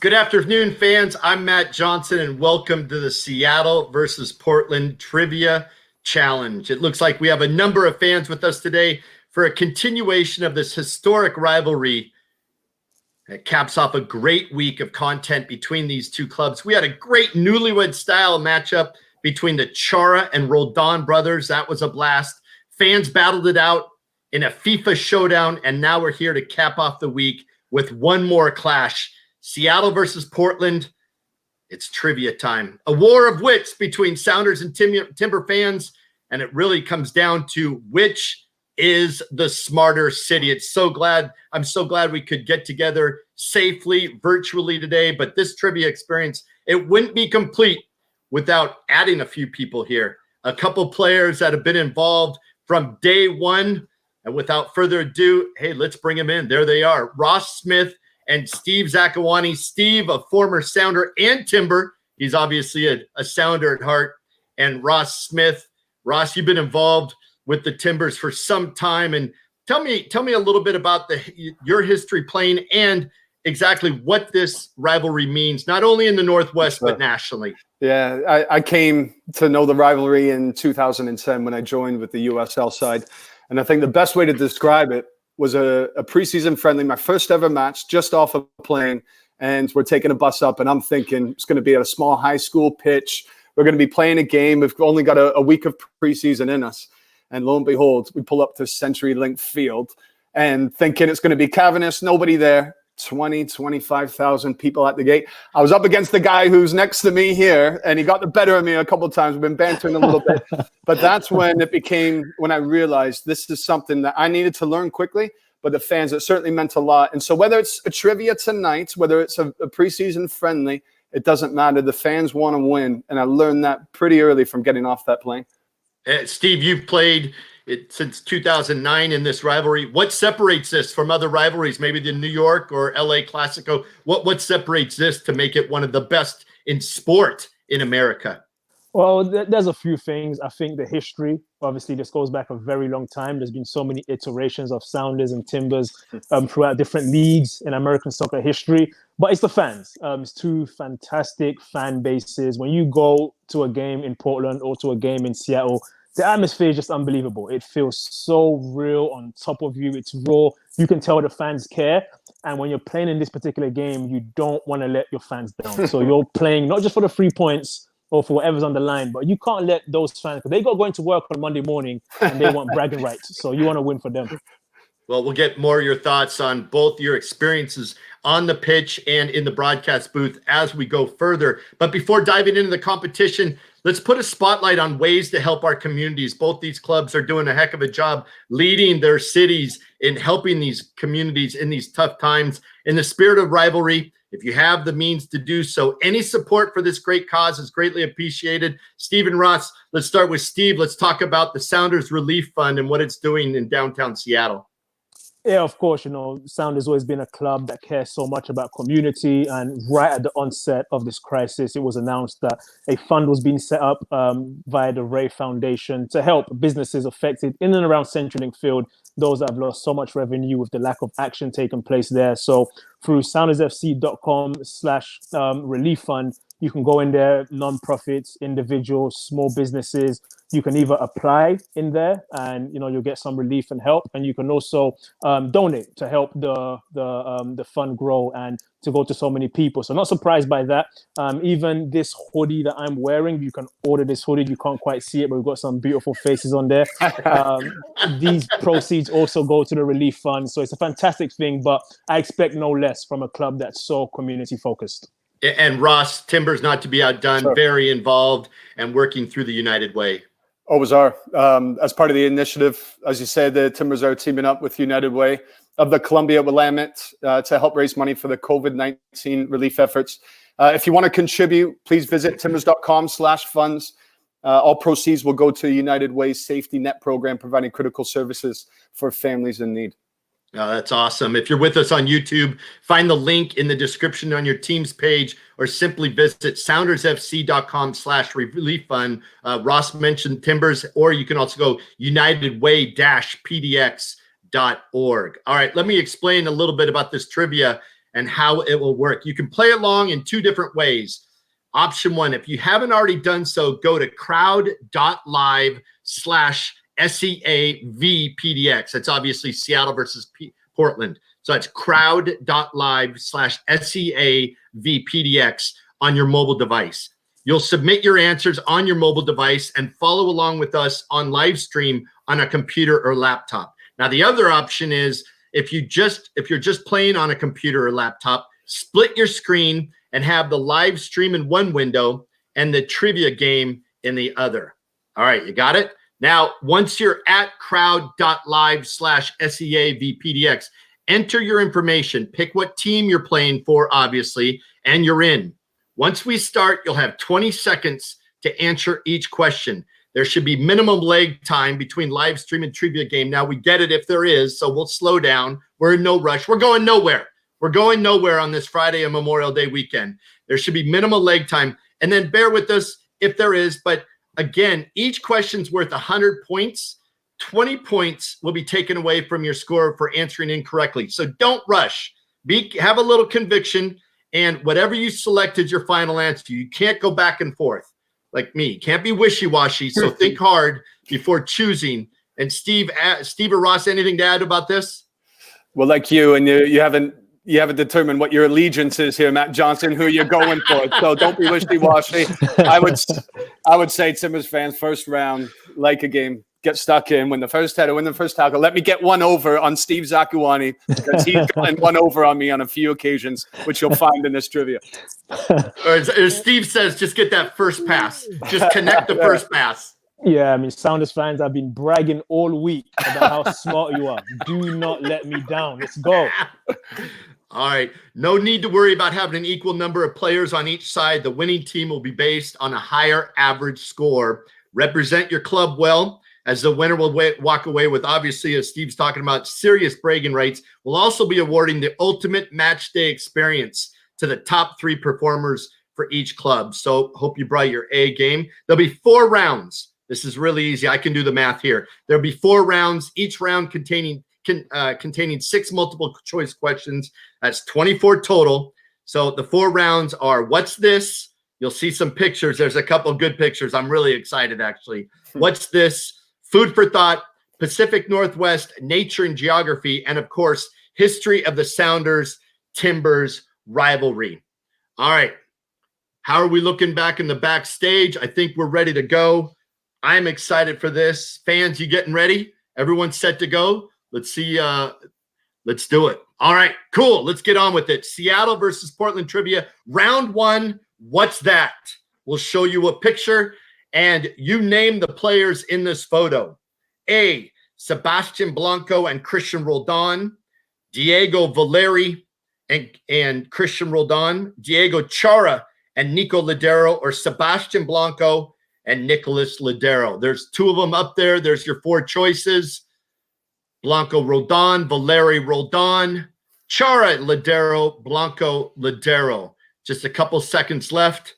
Good afternoon, fans. I'm Matt Johnson, and welcome to the Seattle versus Portland Trivia Challenge. It looks like we have a number of fans with us today for a continuation of this historic rivalry that caps off a great week of content between these two clubs. We had a great newlywed-style matchup between the Chara and Roldan brothers. That was a blast. Fans battled it out in a FIFA showdown, and now we're here to cap off the week with one more clash. Seattle versus Portland. It's trivia time. A war of wits between Sounders and Timber fans, and it really comes down to which is the smarter city. I'm so glad we could get together safely, virtually today, but this trivia experience, it wouldn't be complete without adding a few people here. A couple players that have been involved from day one, and without further ado, hey, let's bring them in. There they are, Ross Smith and Steve Zakawani. Steve, a former Sounder and Timber. He's obviously a Sounder at heart. And Ross Smith. Ross, you've been involved with the Timbers for some time. And tell me a little bit about your history playing and exactly what this rivalry means, not only in the Northwest, but nationally. Yeah, I came to know the rivalry in 2010 when I joined with the USL side. And I think the best way to describe it was a preseason friendly, my first ever match, just off a plane, and we're taking a bus up, and I'm thinking it's going to be at a small high school pitch. We're going to be playing a game. We've only got a week of preseason in us. And lo and behold, we pull up to CenturyLink Field and thinking it's going to be cavernous, nobody there. 25,000 people at the gate. I was up against the guy who's next to me here, and he got the better of me a couple of times. We've been bantering a little bit. But that's when I realized this is something that I needed to learn quickly, but the fans, it certainly meant a lot. And so whether it's a trivia tonight, whether it's a preseason friendly, it doesn't matter. The fans want to win, and I learned that pretty early from getting off that plane. Steve, you've played it since 2009 in this rivalry. What separates this from other rivalries, maybe the New York or LA Classico? What separates this to make it one of the best in sport in America? Well, there's a few things. I think the history, obviously, this goes back a very long time. There's been so many iterations of Sounders and Timbers throughout different leagues in American soccer history. But it's the fans. It's two fantastic fan bases. When you go to a game in Portland or to a game in Seattle, the atmosphere is just unbelievable. It feels so real on top of you. It's raw. You can tell the fans care. And when you're playing in this particular game, you don't want to let your fans down. So you're playing not just for the 3 points or for whatever's on the line, but you can't let those fans, because they got going to work on Monday morning and they want bragging rights. So you want to win for them. Well, we'll get more of your thoughts on both your experiences on the pitch and in the broadcast booth as we go further. But before diving into the competition, let's put a spotlight on ways to help our communities. Both these clubs are doing a heck of a job leading their cities in helping these communities in these tough times. In the spirit of rivalry, if you have the means to do so, any support for this great cause is greatly appreciated. Steve and Ross, let's start with Steve. Let's talk about the Sounders Relief Fund and what it's doing in downtown Seattle. Yeah, of course, Sound has always been a club that cares so much about community. And right at the onset of this crisis, it was announced that a fund was being set up via the Ray Foundation to help businesses affected in and around CenturyLink Field, those that have lost so much revenue with the lack of action taking place there. So through SoundersFC.com/relief fund, you can go in there, non-profits, individuals, small businesses. You can either apply in there and, you'll get some relief and help. And you can also donate to help the fund grow and to go to so many people. So not surprised by that. Even this hoodie that I'm wearing, you can order this hoodie. You can't quite see it, but we've got some beautiful faces on there. These proceeds also go to the relief fund. So it's a fantastic thing, but I expect no less from a club that's so community focused. And Ross, Timbers not to be outdone, sure. Very involved and working through the United Way. Always are. As part of the initiative, as you said, the Timbers are teaming up with United Way of the Columbia Willamette to help raise money for the COVID-19 relief efforts. If you want to contribute, please visit timbers.com/funds. All proceeds will go to United Way's Safety Net program, providing critical services for families in need. That's awesome. If you're with us on YouTube, find the link in the description on your team's page or simply visit soundersfc.com/relief fund. Ross mentioned Timbers, or you can also go unitedway-pdx.org. All right, let me explain a little bit about this trivia and how it will work. You can play along in two different ways. Option one, if you haven't already done so, go to crowd.live/SEAvPDX. That's obviously Seattle versus Portland. So that's crowd.live/SEAvPDX on your mobile device. You'll submit your answers on your mobile device and follow along with us on live stream on a computer or laptop. Now, the other option is if you're just playing on a computer or laptop, split your screen and have the live stream in one window and the trivia game in the other. All right, you got it? Now, once you're at crowd.live/SEAvPDX, enter your information, pick what team you're playing for, obviously, and you're in. Once we start, you'll have 20 seconds to answer each question. There should be minimum lag time between live stream and trivia game. Now, we get it if there is, so we'll slow down. We're in no rush. We're going nowhere. We're going nowhere on this Friday and Memorial Day weekend. There should be minimal lag time. And then bear with us if there is. But again, each question's worth 100 points. 20 points will be taken away from your score for answering incorrectly. So don't rush. Have a little conviction. And whatever you select is your final answer. You can't go back and forth like me. Can't be wishy-washy. So think hard before choosing. And Steve or Ross, anything to add about this? Well, like you, and you haven't determined what your allegiance is here, Matt Johnson, who you're going for. So don't be wishy-washy. I would say Timbers fans, first round, like a game, get stuck in, win the first header, win the first tackle. Let me get one over on Steve Zakuani, because he's gotten one over on me on a few occasions, which you'll find in this trivia. Or as Steve says, just get that first pass. Just connect the first pass. Yeah, I mean, Sounders fans have been bragging all week about how smart you are. Do not let me down. Let's go. All right. No need to worry about having an equal number of players on each side. The winning team will be based on a higher average score. Represent your club well, as the winner will walk away with, obviously, as Steve's talking about, serious bragging rights. We'll also be awarding the ultimate match day experience to the top 3 performers for each club. So hope you brought your A game. There'll be 4 rounds. This is really easy. I can do the math here. There'll be 4 rounds, each round containing 6 multiple choice questions. That's 24 total. So the 4 rounds are, what's this? You'll see some pictures. There's a couple good pictures. I'm really excited, actually. What's this? Food for thought, Pacific Northwest, nature and geography, and of course, history of the Sounders Timbers rivalry. All right. How are we looking back in the backstage? I think we're ready to go. I'm excited for this. Fans, you getting ready? Everyone's set to go? Let's see. Let's do it. All right, cool. Let's get on with it. Seattle versus Portland trivia, round 1. What's that? We'll show you a picture, and you name the players in this photo. A, Sebastian Blanco and Christian Roldan, Diego Valeri and Christian Roldan, Diego Chara and Nico Ladero, or Sebastian Blanco and Nicholas Ladero. There's 2 of them up there. There's your 4 choices. Blanco Roldan, Valeri Roldan, Chara Ladero, Blanco Ladero. Just a couple seconds left.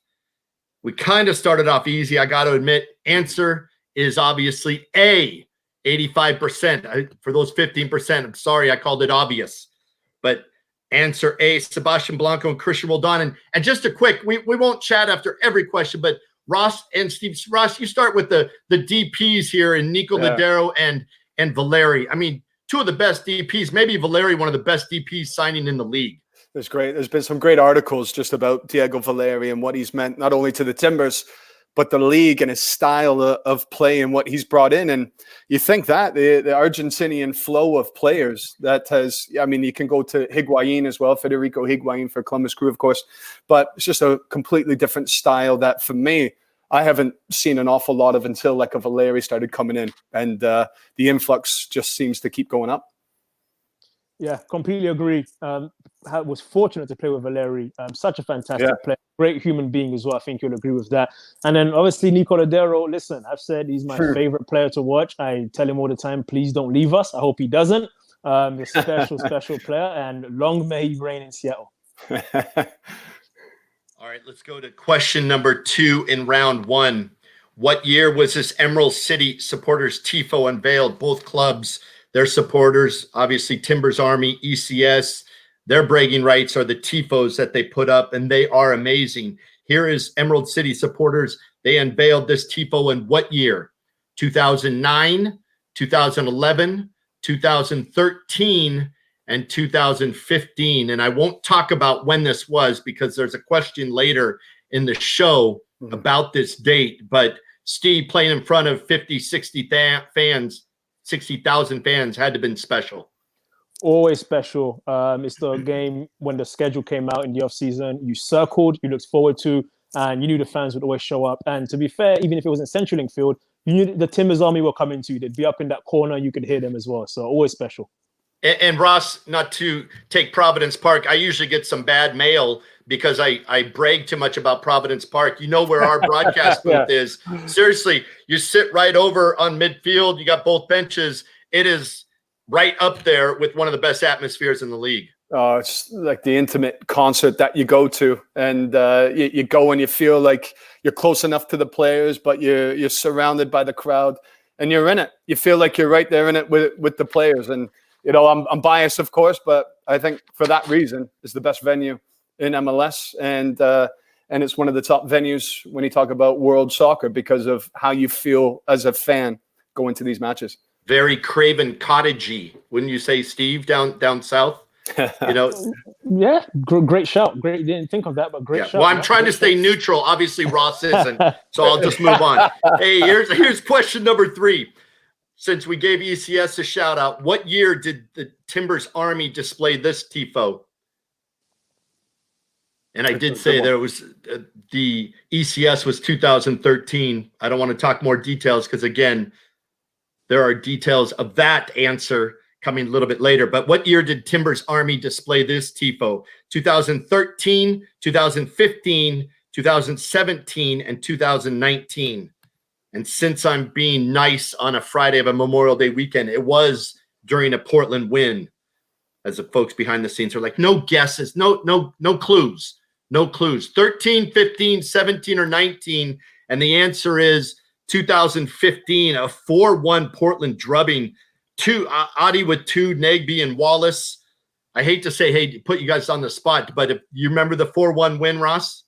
We kind of started off easy, I got to admit. Answer is obviously A, 85%. For those 15%, I'm sorry I called it obvious. But answer A, Sebastian Blanco and Christian Roldan. And just a quick, we won't chat after every question, but Ross and Steve, Ross, you start with the DPs here, and Nico Ladero and Valeri. I mean, 2 of the best DPs, maybe Valeri, one of the best DPs signing in the league. That's great. There's been some great articles just about Diego Valeri and what he's meant, not only to the Timbers, but the league and his style of play and what he's brought in. And you think that the Argentinian flow of players that has, I mean, you can go to Higuain as well, Federico Higuain for Columbus Crew, of course, but it's just a completely different style that for me, I haven't seen an awful lot of until like a Valeri started coming in, and the influx just seems to keep going up. Yeah, completely agree. I was fortunate to play with Valeri. Such a fantastic player, great human being as well. I think you'll agree with that. And then obviously Nico Ladero, listen, I've said he's my favorite player to watch. I tell him all the time, please don't leave us. I hope he doesn't. A special player, and long may he reign in Seattle. All right, let's go to question number 2 in round 1. What year was this Emerald City supporters tifo unveiled? Both clubs, their supporters, obviously Timbers Army, ECS, Their bragging rights are the tifos that they put up, and they are amazing. Here is Emerald City supporters. They unveiled this tifo in what year? 2009, 2011, 2013, and 2015. And I won't talk about when this was because there's a question later in the show about this date. But Steve, playing in front of 50, 60 fans, 60,000 fans had to have been special. Always special. It's the game when the schedule came out in the offseason, you circled, you looked forward to, and you knew the fans would always show up. And to be fair, even if it was in CenturyLink Field, you knew the Timbers Army were coming to you. They'd be up in that corner. You could hear them as well. So always special. And Ross, not to take Providence Park, I usually get some bad mail because I brag too much about Providence Park. You know where our broadcast booth is. Seriously, you sit right over on midfield. You got both benches. It is right up there with one of the best atmospheres in the league. It's like the intimate concert that you go to, and you go and you feel like you're close enough to the players, but you're surrounded by the crowd, and you're in it. You feel like you're right there in it with the players. And you know, I'm biased, of course, but I think for that reason, it's the best venue in MLS, and it's one of the top venues when you talk about world soccer because of how you feel as a fan going to these matches. Very Craven Cottage-y, wouldn't you say, Steve, down south? You know, yeah, great shout. Great, didn't think of that, but great shout. Well, I'm trying to stay neutral. Obviously, Ross isn't, so I'll just move on. Hey, here's question number 3. Since we gave ECS a shout out, what year did the Timbers Army display this tifo? And I did say there was the ECS was 2013. I don't want to talk more details because again, there are details of that answer coming a little bit later. But what year did Timbers Army display this tifo? 2013, 2015, 2017, and 2019. And since I'm being nice on a Friday of a Memorial Day weekend, it was during a Portland win. As the folks behind the scenes are like, no guesses, no clues, no clues. 13, 15, 17, or 19. And the answer is 2015, a 4-1 Portland drubbing. Adi with 2, Nagby and Wallace. I hate to say, hey, put you guys on the spot, but if you remember the 4-1 win, Ross?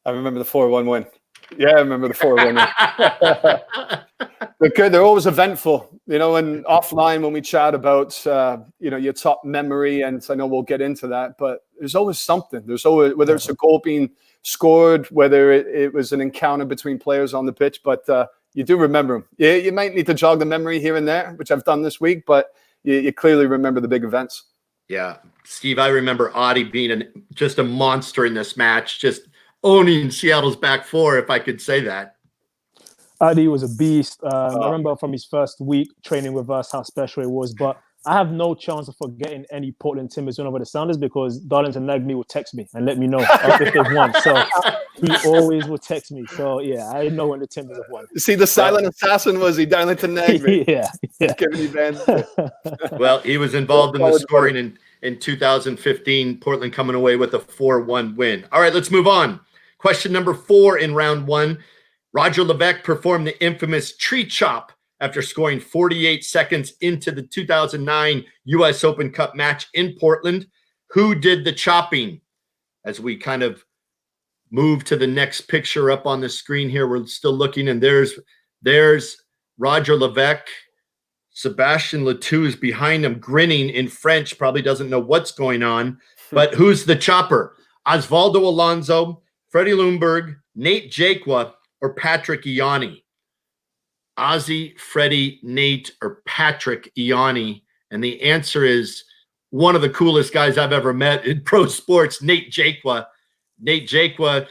I remember the 4-1 win. Yeah, I remember the 4-1 win. They're always eventful, you know, and offline when we chat about, you know, your top memory, and I know we'll get into that, but there's always something. There's always, whether it's a goal being scored, whether it was an encounter between players on the pitch, but you do remember them. Yeah, you might need to jog the memory here and there, which I've done this week, but you clearly remember the big events. Yeah, Steve, I remember Adi being just a monster in this match, just owning Seattle's back four, if I could say that. Adi was a beast. I remember from his first week training with us how special it was, but I have no chance of forgetting any Portland Timbers win over the Sounders because Darlington Nagby will text me and let me know if they've won. So he always will text me. So yeah, I know when the Timbers have won. See, the silent assassin was he, Darlington Nagby? yeah. Giving you bands. Well, he was involved in the scoring in 2015. Portland coming away with a 4-1 win. All right, let's move on. Question number 4 in round 1. Roger Levesque performed the infamous tree chop after scoring 48 seconds into the 2009 U.S. Open Cup match in Portland. Who did the chopping? As we kind of move to the next picture up on the screen here, we're still looking, and there's Roger Levesque. Sebastian Letou is behind him, grinning in French, probably doesn't know what's going on. But who's the chopper? Osvaldo Alonso, Freddie Lundberg, Nate Jaqua, or Patrick Ianni? Ozzy, Freddie, Nate, or Patrick Ianni? And the answer is one of the coolest guys I've ever met in pro sports, Nate Jaqua. Nate Jaqua,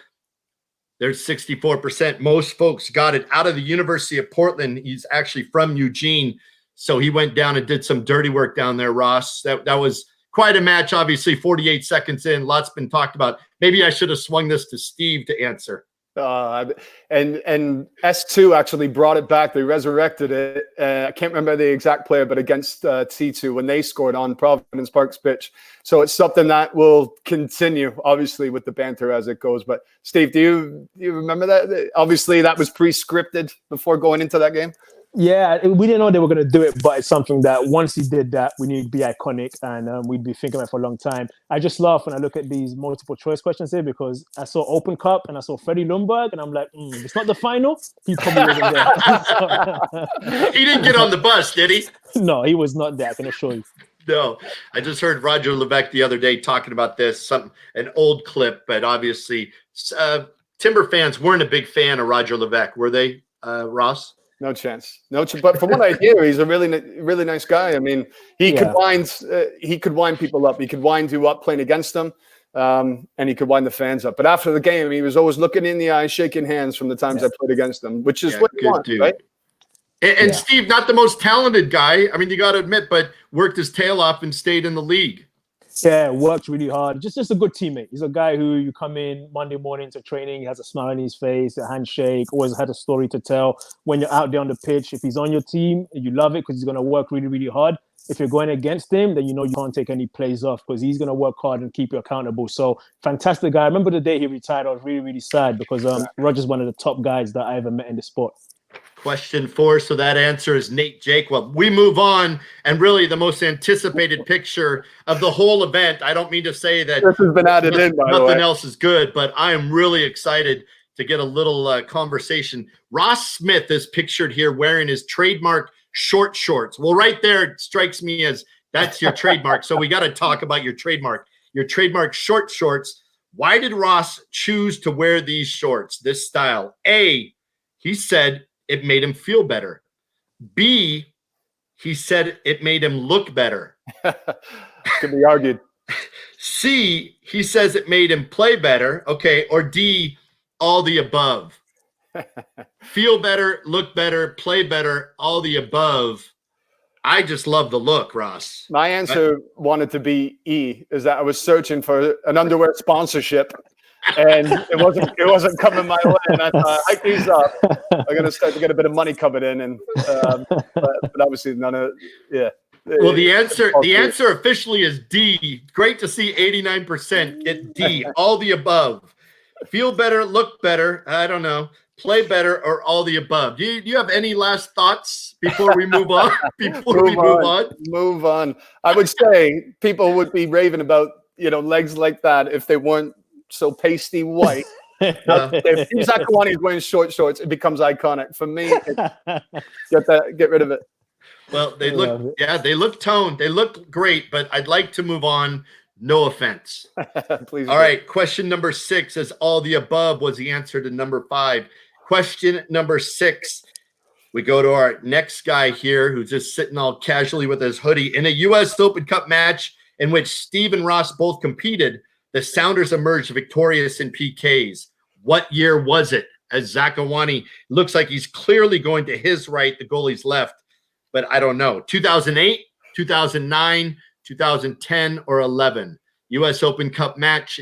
there's 64%. Most folks got it out of the University of Portland. He's actually from Eugene. So he went down and did some dirty work down there, Ross. That was quite a match, obviously, 48 seconds in. Lots been talked about. Maybe I should have swung this to Steve to answer. And S2 actually brought it back. They resurrected it. I can't remember the exact player, but against T2 when they scored on Providence Park's pitch. So it's something that will continue, obviously, with the banter as it goes. But Steve, do you remember that? Obviously, that was pre-scripted before going into that game. Yeah, we didn't know they were going to do it, but it's something that once he did that, we knew it'd be iconic and we'd be thinking about it for a long time. I just laugh when I look at these multiple choice questions here because I saw Open Cup and I saw Freddie Lundberg and I'm like, if it's not the final, he probably wasn't there. He didn't get on the bus, did he? No, he was not there, I can assure you. No, I just heard Roger Levesque the other day talking about this, an old clip, but obviously Timber fans weren't a big fan of Roger Levesque, were they, Ross? No chance. But from what I hear, he's a really nice guy. I mean, he could wind people up. He could wind you up playing against them, and he could wind the fans up. But after the game, he was always looking in the eyes, shaking hands from the times I played against them, which is what you want, right? And Steve, not the most talented guy. I mean, you got to admit, but worked his tail off and stayed in the league. Yeah, worked really hard. Just a good teammate. He's a guy who you come in Monday morning to training, he has a smile on his face, a handshake, always had a story to tell. When you're out there on the pitch, if he's on your team, you love it because he's going to work really, really hard. If you're going against him, then you know you can't take any plays off because he's going to work hard and keep you accountable. So fantastic guy. I remember the day he retired, I was really, really sad because Roger's one of the top guys that I ever met in the sport. Question 4. So that answer is Nate Jake. Well, we move on, and really the most anticipated picture of the whole event. I don't mean to say that this has been added in, by the way. Nothing else is good, but I am really excited to get a little conversation. Ross Smith is pictured here wearing his trademark short shorts. Well, right there, it strikes me as that's your trademark. So we got to talk about your trademark short shorts. Why did Ross choose to wear these shorts, this style? A, he said it made him feel better. B, he said it made him look better. Can be argued. C, he says it made him play better. Okay. Or D, all the above. Feel better, look better, play better, all the above. I just love the look, Ross. My answer wanted to be E, is that I was searching for an underwear sponsorship. And it wasn't coming my way, and I thought, hike these up. I'm gonna start to get a bit of money coming in, and but obviously none of Well, the answer officially is D. Great to see 89% get D. All the above. Feel better, look better. I don't know. Play better, or all the above. Do you have any last thoughts before we move on? Move on. I would say people would be raving about legs like that if they weren't so pasty white. If Zakawani is wearing short shorts, it becomes iconic. For me, get rid of it. Well, they look toned. They look great, but I'd like to move on. No offense. Please. All right. Question number 6 is all the above was the answer to number 5. Question number 6. We go to our next guy here who's just sitting all casually with his hoodie in a U.S. Open Cup match in which Steve and Ross both competed. The Sounders emerged victorious in PKs. What year was it? As Zakawani looks like he's clearly going to his right, the goalie's left, but I don't know. 2008, 2009, 2010, or 11. U.S. Open Cup match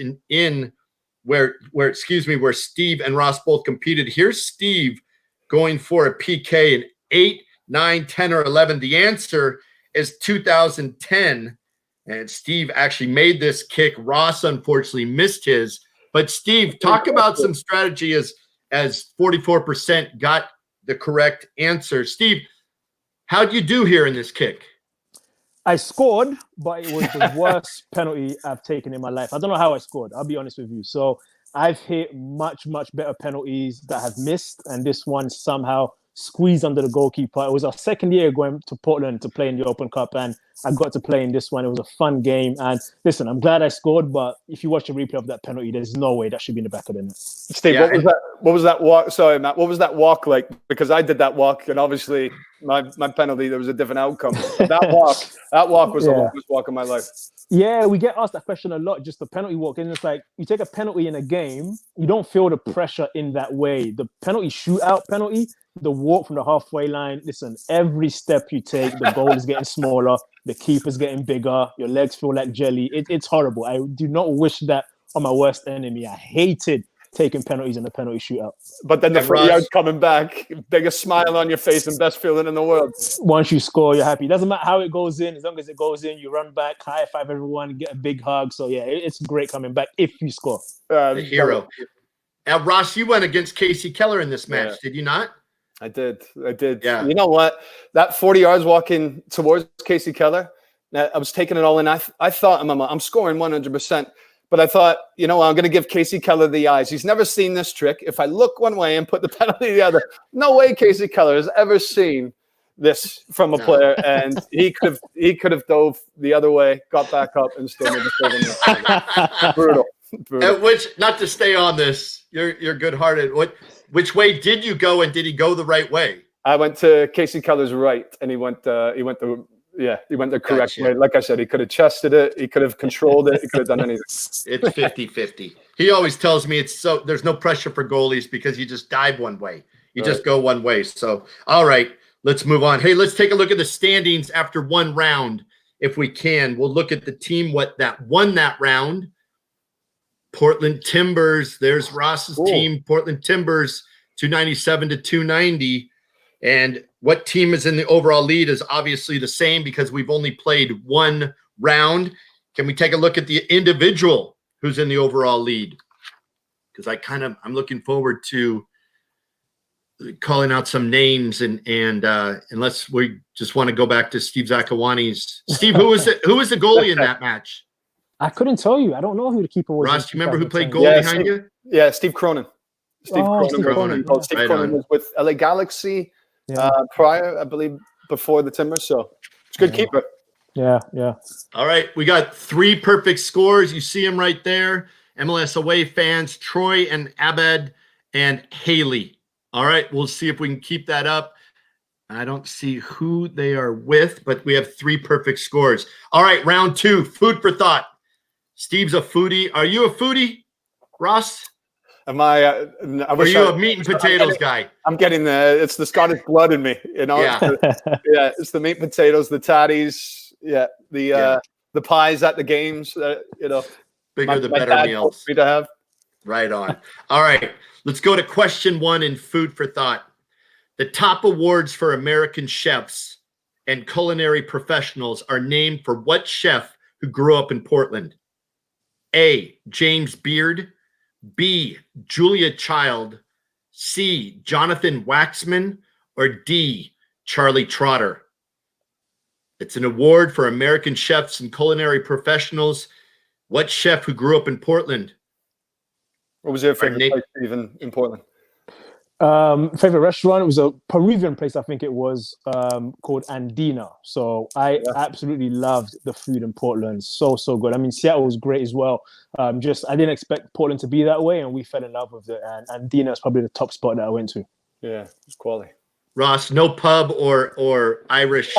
where Steve and Ross both competed. Here's Steve going for a PK in 8, 9, 10, or 11. The answer is 2010. And Steve actually made this kick. Ross unfortunately missed his. But Steve, talk about some strategy as 44% got the correct answer. Steve, how'd you do here in this kick? I scored, but it was the worst penalty I've taken in my life. I don't know how I scored. I'll be honest with you. So I've hit much, much better penalties that have missed. And this one somehow squeezed under the goalkeeper. It was our second year going to Portland to play in the Open Cup, and I got to play in this one. It was a fun game. And listen, I'm glad I scored, but if you watch the replay of that penalty, there's no way that should be in the back of the net. Steve, what was that walk? Sorry, Matt. What was that walk like? Because I did that walk, and obviously my penalty, there was a different outcome. That walk was the longest walk of my life. Yeah, we get asked that question a lot, just the penalty walk. And it's like, you take a penalty in a game, you don't feel the pressure in that way. The penalty shootout penalty, the walk from the halfway line, listen, every step you take, the goal is getting smaller, the keeper's getting bigger, your legs feel like jelly. It's horrible. I do not wish that on my worst enemy. I hated taking penalties in the penalty shootout. But then the free out coming back, biggest smile on your face and best feeling in the world. Once you score, you're happy. Doesn't matter how it goes in. As long as it goes in, you run back, high five everyone, get a big hug. So yeah, it's great coming back if you score. The hero. Now, Ross, you went against Casey Keller in this match, did you not? I did. Yeah. You know what? That 40 yards walking towards Casey Keller, I was taking it all in. I thought I'm scoring 100%. But I thought, I'm going to give Casey Keller the eyes. He's never seen this trick. If I look one way and put the penalty the other, no way Casey Keller has ever seen this from a player. And he could have dove the other way, got back up, and still made the save. Brutal. Which, not to stay on this, you're good-hearted. Which way did you go, and did he go the right way? I went to Casey Keller's right, and he went the correct way. Like I said, he could have chested it, he could have controlled it, he could have done anything. It's 50-50. He always tells me there's no pressure for goalies because you just dive one way. You just go one way. So, all right, let's move on. Hey, let's take a look at the standings after one round, if we can. We'll look at the team that won that round. Portland Timbers. There's Ross's team, Portland Timbers, 297-290. And what team is in the overall lead is obviously the same because we've only played one round. Can we take a look at the individual who's in the overall lead? Because I'm looking forward to calling out some names and unless we just want to go back to Steve Zakawani's. Steve, who was the goalie in that match? I couldn't tell you. I don't know who the keeper was. Ross, do you remember who played goal behind you? Yeah, Steve Cronin. Steve Cronin. Steve Cronin was with LA Galaxy prior, I believe, before the Timbers. So it's a good keeper. Yeah. All right, we got 3 perfect scores. You see them right there. MLS away fans, Troy and Abed and Haley. All right, we'll see if we can keep that up. I don't see who they are with, but we have 3 perfect scores. All right, round 2, food for thought. Steve's a foodie. Are you a foodie, Ross? Am I? Are you a meat and potatoes guy? I'm getting it's the Scottish blood in me. Yeah. It's the meat and potatoes, the tatties. Yeah, the pies at the games. Bigger the better meals. Me to have. Right on. All right, let's go to question 1 in food for thought. The top awards for American chefs and culinary professionals are named for what chef who grew up in Portland? A, James Beard. B, Julia Child. C, Jonathan Waxman. Or D, Charlie Trotter. It's an award for American chefs and culinary professionals. What chef who grew up in Portland? What was your favorite place even in Portland? Favorite restaurant? It was a Peruvian place, I think it was, called Andina. So I absolutely loved the food in Portland. So good. I mean, Seattle was great as well. I didn't expect Portland to be that way, and we fell in love with it. And Andina is probably the top spot that I went to. Yeah, it's quality. Ross, no pub or Irish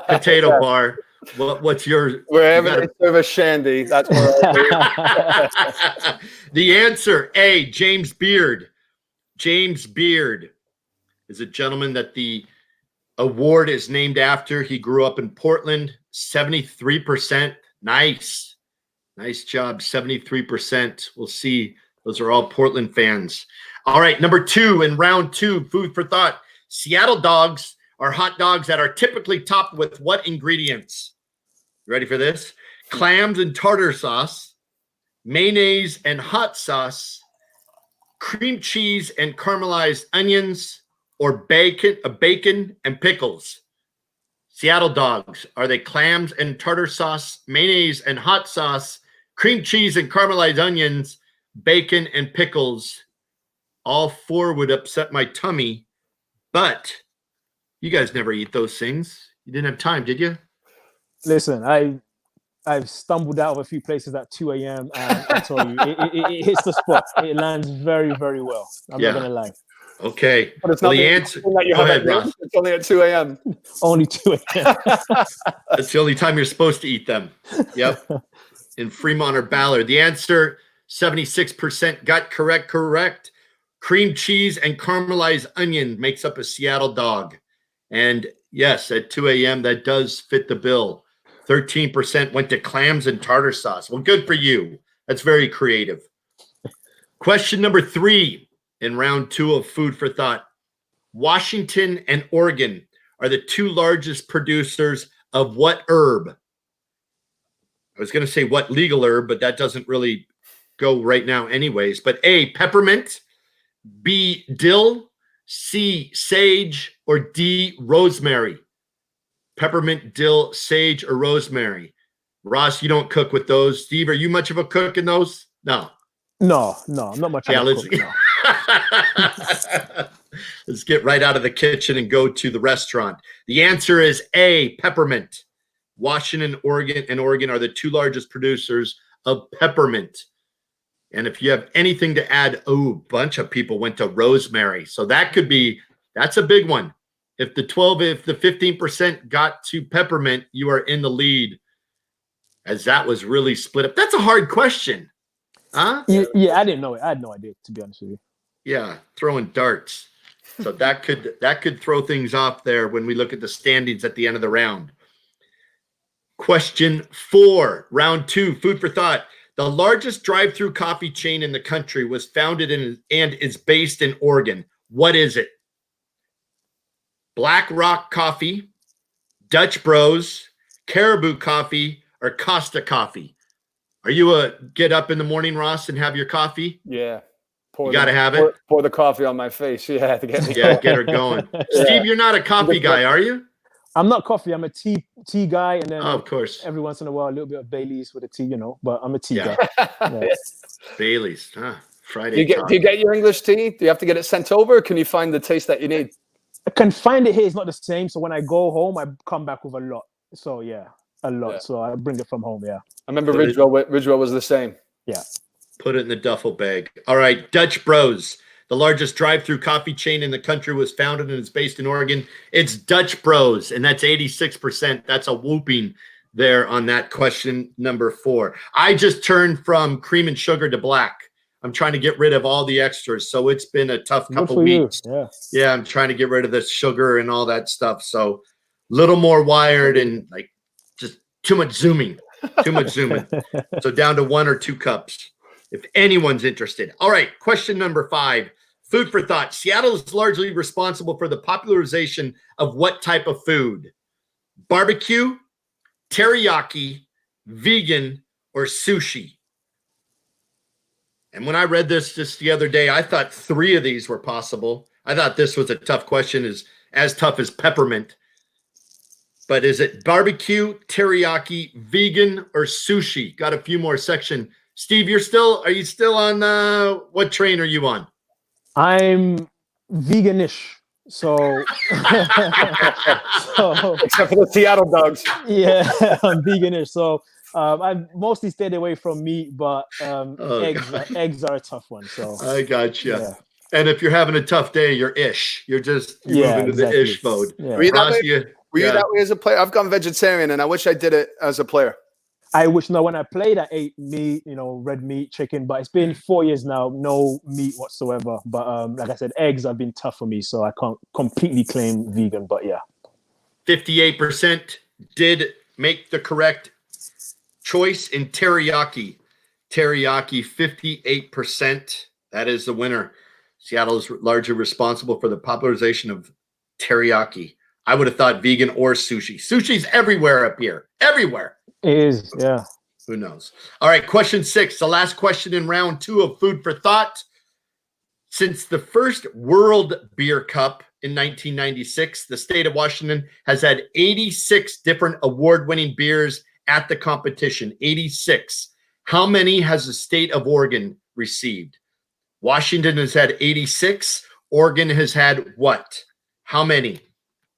potato bar. What's your? Wherever they serve a shandy, that's where I The answer, A, James Beard. James Beard is a gentleman that the award is named after. He grew up in Portland, 73%. Nice job, 73%. We'll see. Those are all Portland fans. All right, number 2 in round 2, food for thought. Seattle dogs are hot dogs that are typically topped with what ingredients? You ready for this? Clams and tartar sauce, mayonnaise and hot sauce, cream cheese and caramelized onions, or bacon and pickles. Seattle dogs, are they clams and tartar sauce, mayonnaise and hot sauce, cream cheese and caramelized onions, bacon and pickles? All 4 would upset my tummy, but you guys never eat those things. You didn't have time, did you? Listen, I've stumbled out of a few places at 2 a.m. and I told you, it hits the spot. It lands very, very well. I'm not going to lie. Okay. But it's not the answer. Go ahead, Ross. It's only at 2 a.m. Only 2 a.m. That's the only time you're supposed to eat them. Yep. In Fremont or Ballard. The answer, 76% got correct. Cream cheese and caramelized onion makes up a Seattle dog. And yes, at 2 a.m., that does fit the bill. 13% went to clams and tartar sauce. Well, good for you. That's very creative. Question number 3 in round 2 of food for thought. Washington and Oregon are the 2 largest producers of what herb? I was going to say what legal herb, but that doesn't really go right now anyways. But A, peppermint. B, dill. C, sage, or D, rosemary? Peppermint, dill, sage, or rosemary? Ross, you don't cook with those. Steve, are you much of a cook in those? No. No, I'm not much of a cook. No. Let's get right out of the kitchen and go to the restaurant. The answer is A, peppermint. Washington, Oregon, and Oregon are the two largest producers of peppermint. And if you have anything to add, a bunch of people went to rosemary. So that's a big one. If the 15% got to peppermint, you are in the lead, as that was really split up. That's a hard question. Huh? Yeah, I didn't know it. I had no idea, to be honest with you. Yeah, throwing darts. So that could throw things off there when we look at the standings at the end of the round. Question 4, round 2, food for thought. The largest drive-through coffee chain in the country was founded in and is based in Oregon. What is it? Black Rock Coffee, Dutch Bros, Caribou Coffee, or Costa Coffee? Are you a get up in the morning, Ross, and have your coffee? Yeah. You got to have it? Pour the coffee on my face. Yeah, to get me get her going. Yeah. Steve, you're not a coffee guy, are you? I'm not coffee. I'm a tea guy, and then of course, every once in a while, a little bit of Bailey's with a tea, But I'm a tea guy. Yeah. Bailey's, Friday. Do you get your English tea? Do you have to get it sent over? Or can you find the taste that you need? I can find it here. It's not the same. So when I go home, I come back with a lot. So yeah, a lot. Yeah. So I bring it from home. Yeah. I remember Ridgewell was the same. Yeah. Put it in the duffel bag. All right, Dutch Bros. The largest drive-through coffee chain in the country was founded and is based in Oregon. It's Dutch Bros, and that's 86%. That's a whooping there on that question number 4. I just turned from cream and sugar to black. I'm trying to get rid of all the extras, so it's been a tough couple weeks. Yeah, I'm trying to get rid of the sugar and all that stuff. So a little more wired and like just too much zooming. So down to 1 or 2 cups, if anyone's interested. All right, question number 5. Food for thought. Seattle is largely responsible for the popularization of what type of food? Barbecue, teriyaki, vegan, or sushi? And when I read this just the other day, I thought 3 of these were possible. I thought this was a tough question, as tough as peppermint. But is it barbecue, teriyaki, vegan, or sushi? Got a few more sections. Steve, are you still on, what train are you on? I'm veganish. So, except for the Seattle dogs. Yeah, I'm veganish. So I mostly stayed away from meat, but eggs are a tough one. So I got you. Yeah. And if you're having a tough day, you're ish. You're just moving to the ish mode. Yeah. Were you that way as a player? I've gone vegetarian, and I wish I did it as a player. I wish when I played, I ate meat, red meat, chicken, but it's been 4 years now, no meat whatsoever. But like I said, eggs have been tough for me, so I can't completely claim vegan, but yeah. 58% did make the correct choice in teriyaki. Teriyaki, 58%. That is the winner. Seattle is largely responsible for the popularization of teriyaki. I would have thought vegan or sushi. Sushi's everywhere up here. Everywhere. It is, yeah. Who knows? All right, question 6, the last question in round 2 of Food for Thought. Since the first World Beer Cup in 1996, the state of Washington has had 86 different award-winning beers at the competition. 86. How many has the state of Oregon received? Washington has had 86. Oregon has had what? How many?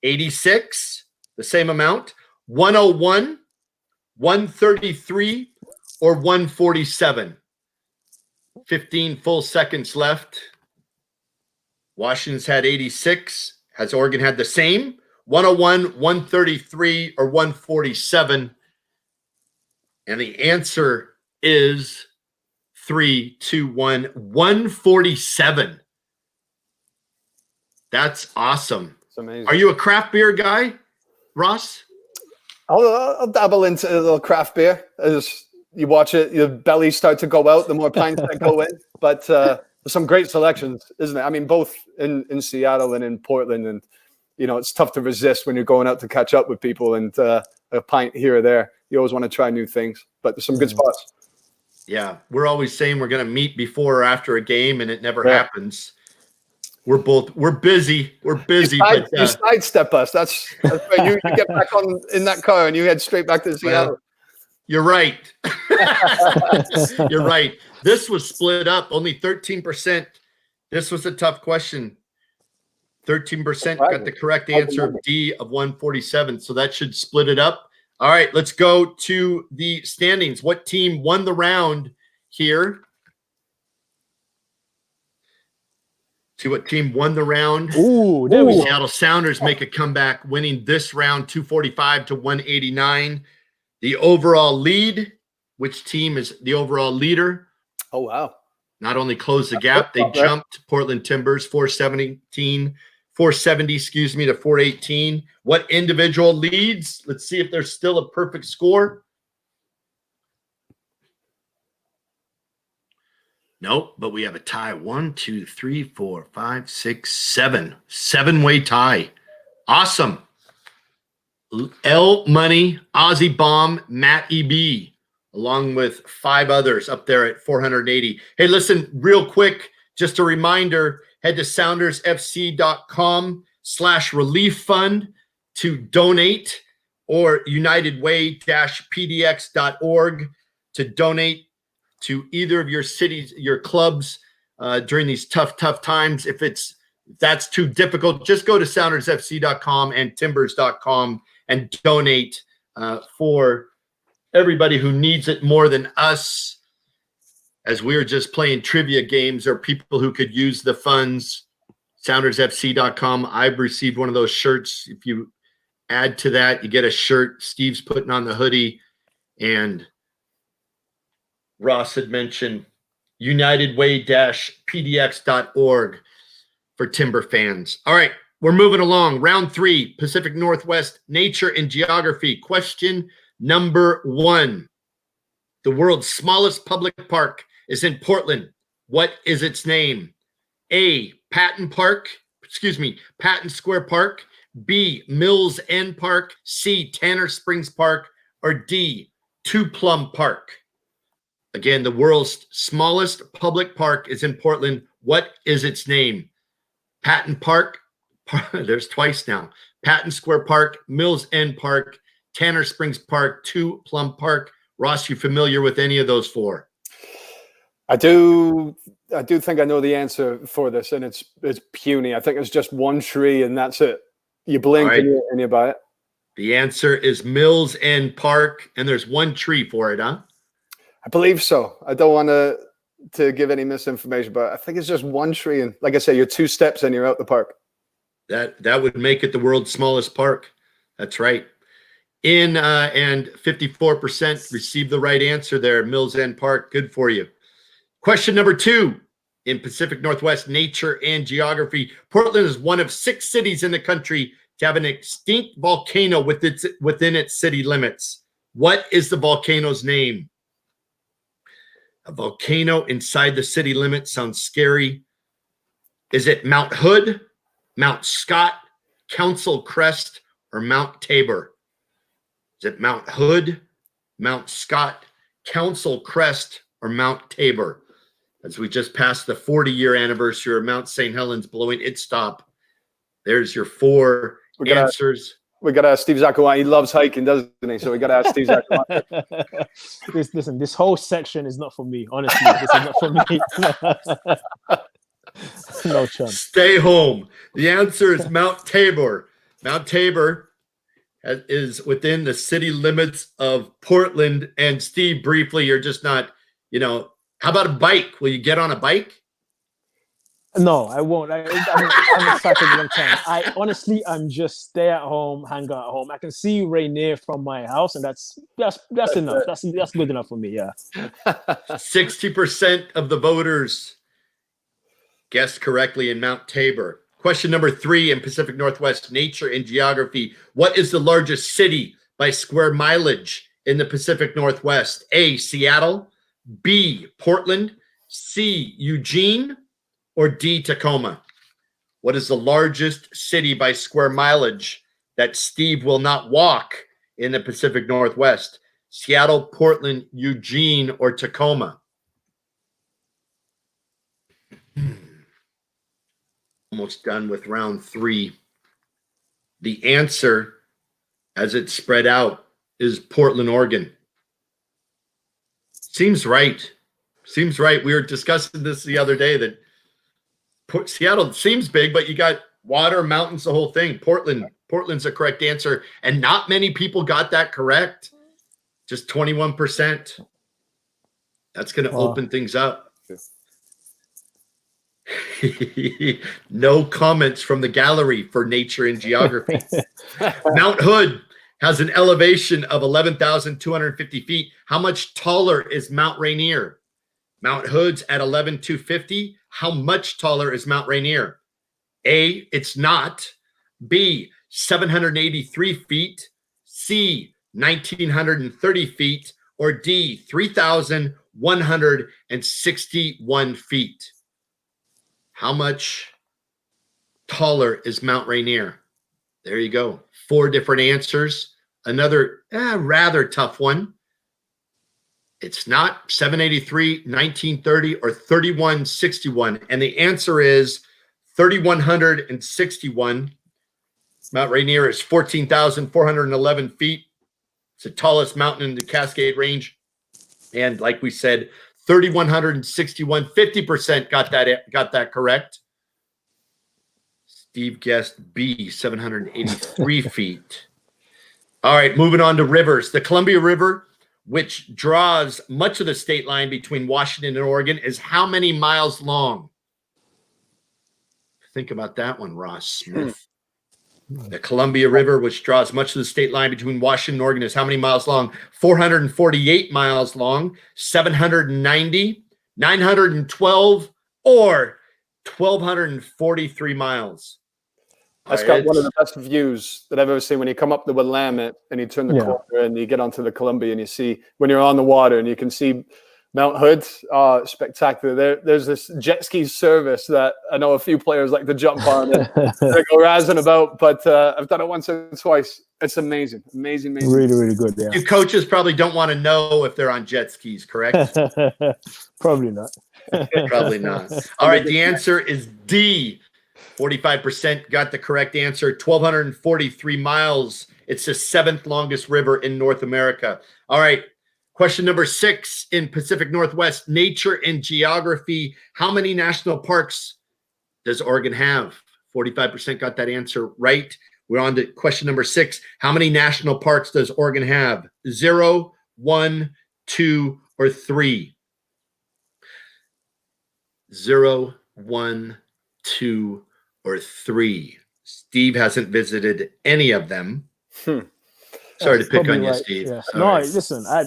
86, the same amount, 101, 133, or 147. 15 full seconds left. Washington's had 86. Has Oregon had the same? 101, 133, or 147? And the answer is 3, 2, 1, 147. That's awesome. It's amazing. Are you a craft beer guy, Ross? I'll dabble into a little craft beer. As you watch it, your belly start to go out the more pints that go in. But there's some great selections, isn't it? I mean, both in Seattle and in Portland. And, it's tough to resist when you're going out to catch up with people and a pint here or there. You always want to try new things. But there's some good spots. Yeah, we're always saying we're going to meet before or after a game, and it never happens. we're busy. We're busy, You sidestep us. That's where you get back on in that car and you head straight back to Seattle. Well, you're right. You're right. This was split up. Only 13%. This was a tough question. 13% got the correct answer of D of 147. So that should split it up. All right, let's go to the standings. What team won the round here? See what team won the round. Ooh, there we go. Seattle Sounders make a comeback, winning this round 245 to 189. The overall lead, which team is the overall leader? Oh, wow. Not only closed the gap, they jumped Portland Timbers 470, to 418. What individual leads? Let's see if there's still a perfect score. Nope, but we have a tie. 1, 2, 3, 4, 5, 6, 7. 7-way tie. Awesome. L Money, Aussie Bomb, Matt EB, along with 5 others up there at 480. Hey, listen, real quick, just a reminder, head to soundersfc.com/relief fund to donate, or unitedway-pdx.org to donate to either of your cities, your clubs during these tough times. If that's too difficult, just go to soundersfc.com and timbers.com and donate for everybody who needs it more than us, as we're just playing trivia games, or people who could use the funds. soundersfc.com. I've received one of those shirts. If you add to that, you get a shirt. Steve's putting on the hoodie, and Ross had mentioned unitedway-pdx.org for Timber fans. All right, we're moving along. Round 3, Pacific Northwest, Nature and Geography. Question number 1. The world's smallest public park is in Portland. What is its name? A, Patton Square Park. B, Mills End Park. C, Tanner Springs Park. Or D, Two Plum Park. Again, the world's smallest public park is in Portland. What is its name? Patton Park. There's twice now. Patton Square Park, Mills End Park, Tanner Springs Park, Two Plum Park. Ross, you familiar with any of those 4? I do think I know the answer for this, and it's puny. I think it's just one tree, and that's it. You blink and you buy it. The answer is Mills End Park, and there's one tree for it, huh? I believe so. I don't want to give any misinformation, but I think it's just one tree, and like I say, you're 2 steps and you're out the park. That would make it the world's smallest park. That's right. And 54% received the right answer there. Mills End Park. Good for you. Question number 2. In Pacific Northwest Nature and Geography, Portland is one of 6 cities in the country to have an extinct volcano within its city limits. What is the volcano's name? A volcano inside the city limits sounds scary. Is it Mount Hood, Mount Scott, Council Crest, or Mount Tabor? Is it Mount Hood, Mount Scott, Council Crest, or Mount Tabor? As we just passed the 40-year anniversary of Mount St. Helens blowing its stop. There's your 4 answers. We got to ask Steve Zakawani. He loves hiking, doesn't he? So we got to ask Steve Zakawani. Listen, this whole section is not for me. Honestly, this is not for me. No chance. Stay home. The answer is Mount Tabor. Mount Tabor is within the city limits of Portland. And Steve, briefly, you're just not, how about a bike? Will you get on a bike? No, I won't. I'm excited a long time. I'm just stay at home, hang out at home. I can see Rainier from my house, and that's enough. That's good enough for me. Yeah. 60% of the voters guessed correctly in Mount Tabor. Question number 3 in Pacific Northwest Nature and Geography. What is the largest city by square mileage in the Pacific Northwest? A, Seattle. B, Portland. C, Eugene. Or D, Tacoma? What is the largest city by square mileage that Steve will not walk in the Pacific Northwest? Seattle, Portland, Eugene, or Tacoma? Almost done with round 3. The answer, as it's spread out, is Portland, Oregon. Seems right. Seems right. We were discussing this the other day that Seattle seems big, but you got water, mountains, the whole thing. Portland's the correct answer, and not many people got that correct. Just 21%. That's going to open things up. No comments from the gallery for nature and geography. Mount Hood has an elevation of 11,250 feet. How much taller is Mount Rainier? Mount Hood's at 11,250. How much taller is Mount Rainier? A, it's not. B, 783 feet. C, 1,930 feet. Or D, 3,161 feet. How much taller is Mount Rainier? There you go. 4 different answers. Another rather tough one. It's not 783, 1930, or 3161. And the answer is 3,161. Mount Rainier is 14,411 feet. It's the tallest mountain in the Cascade Range. And like we said, 3,161, 50% got that correct. Steve guessed B, 783 feet. All right, moving on to rivers. The Columbia River, which draws much of the state line between Washington and Oregon, is how many miles long? Think about that one, Ross Smith. The Columbia River, which draws much of the state line between Washington and Oregon, is how many miles long? 448 miles long, 790, 912, or 1,243 miles. That's got one of the best views that I've ever seen. When you come up the Willamette and you turn the corner and you get onto the Columbia and you see, when you're on the water and you can see Mount Hood, spectacular. There's this jet ski service that I know a few players like to jump on and they go razzing about, but I've done it once or twice. It's amazing. Amazing. Really, really good. Yeah. You coaches probably don't want to know if they're on jet skis, correct? Probably not. Probably not. All right, the answer is D. 45% got the correct answer. 1,243 miles. It's the 7th longest river in North America. All right. Question number 6 in Pacific Northwest, nature and geography. How many national parks does Oregon have? 45% got that answer right. We're on to question number 6. How many national parks does Oregon have? 0, 1, 2, or 3? 0, 1, 2, or 3. Steve hasn't visited any of them. Sorry to pick on you, Steve. Yeah. No, listen, I